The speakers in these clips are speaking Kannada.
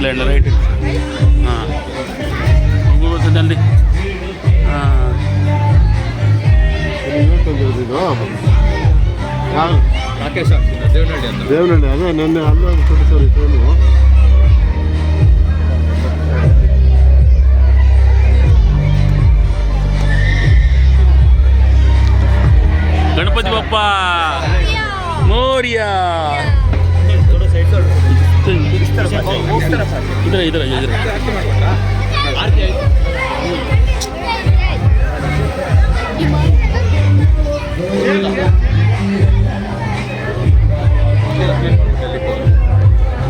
ಇಲ್ಲ ರೈಟ್. ಹಾಂ ಜಲ್ದಿ. ಹಾಂ ರಾಕೇಶ್ ದೇವನಹಳ್ಳಿ ಅಂತ. ದೇವನಹಳ್ಳಿ ಅದೇ ನೆನ್ನೆ ಅಲ್ಲ ಕೊಡ್ತಾರೆ ಫೋನು. ಗಣಪತಿ ಬಪ್ಪ ಮೋರ್ಯ. ಇದ್ರ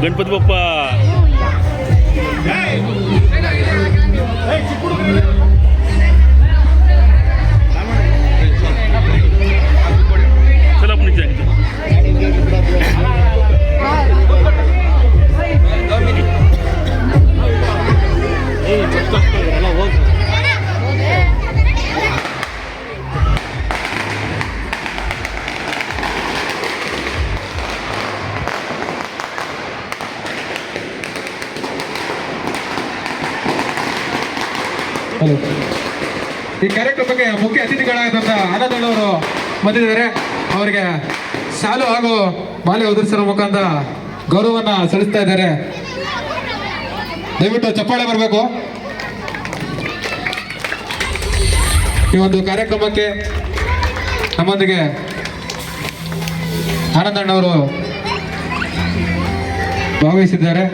ಗಣಪತಿ ಬಪ್ಪ. ಚಲೋ ನಿಜ ಈ ಕಾರ್ಯಕ್ರಮಕ್ಕೆ ಮುಖ್ಯ ಅತಿಥಿಗಳಾದಂಥ ಆನಂದಣ್ಣವರು ಬಂದಿದ್ದಾರೆ. ಅವರಿಗೆ ಶಾಲು ಹಾಗೂ ಮಾಲೆ ಉದುರಿಸುವ ಮುಖಾಂತರ ಗೌರವವನ್ನು ಸಲ್ಲಿಸ್ತಾ ಇದ್ದಾರೆ. ದಯವಿಟ್ಟು ಚಪ್ಪಾಳೆ ಬರಬೇಕು. ಈ ಒಂದು ಕಾರ್ಯಕ್ರಮಕ್ಕೆ ನಮ್ಮೊಂದಿಗೆ ಆನಂದಣ್ಣವರು ಭಾಗವಹಿಸಿದ್ದಾರೆ.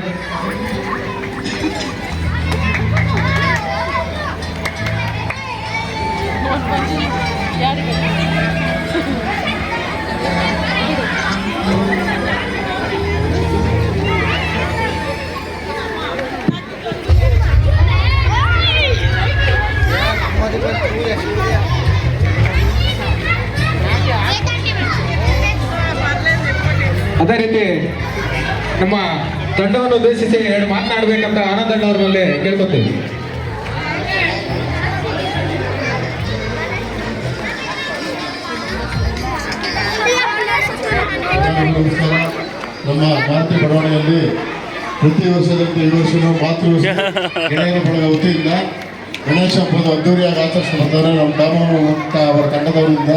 ಅದೇ ರೀತಿ ನಮ್ಮ ತಂಡವನ್ನು ಉದ್ದೇಶಿಸಿ ಎರಡು ಮಾತನಾಡಬೇಕಂತ ಆನಂದಣ್ಣವ್ರಲ್ಲಿ ಕೇಳ್ಕೊತೀವಿ. ನಮ್ಮ ಭಾರತೀಯ ಬಡಾವಣೆಯಲ್ಲಿ ಪ್ರತಿ ವರ್ಷದಂತೆ ಈ ವರ್ಷವೂ ಮಾತೃ ಗೆಳೆಯರ ಬಳಗ ವತಿಯಿಂದ ಗಣೇಶ ಹಬ್ಬದ ಅದ್ದೂರಿಯಾಗಿ ಆಚರಿಸ್ತಾರೆ. ನಮ್ಮ ದಾಮೋ ಅವರ ತಂಡದವರಿಂದ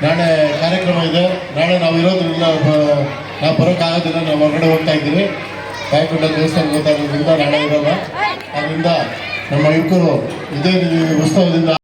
ನಾಳೆ ಕಾರ್ಯಕ್ರಮ ಇದೆ. ನಾಳೆ ನಾವು ಇರೋದ್ರಿಂದ ನಾವು ಬರೋಕ್ಕಾಗೋದಿಲ್ಲ, ನಾವು ಹೊರಗಡೆ ಹೋಗ್ತಾ ಇದ್ದೀವಿ. ಕಾಯಕೊಂಡ ದೇವಸ್ಥಾನ ಗೊತ್ತಾಗೋದ್ರಿಂದ ನಾಳೆ ಇರೋಲ್ಲ. ಅದರಿಂದ ನಮ್ಮ ಯುವಕರು ಇದೇ ಉತ್ಸವದಿಂದ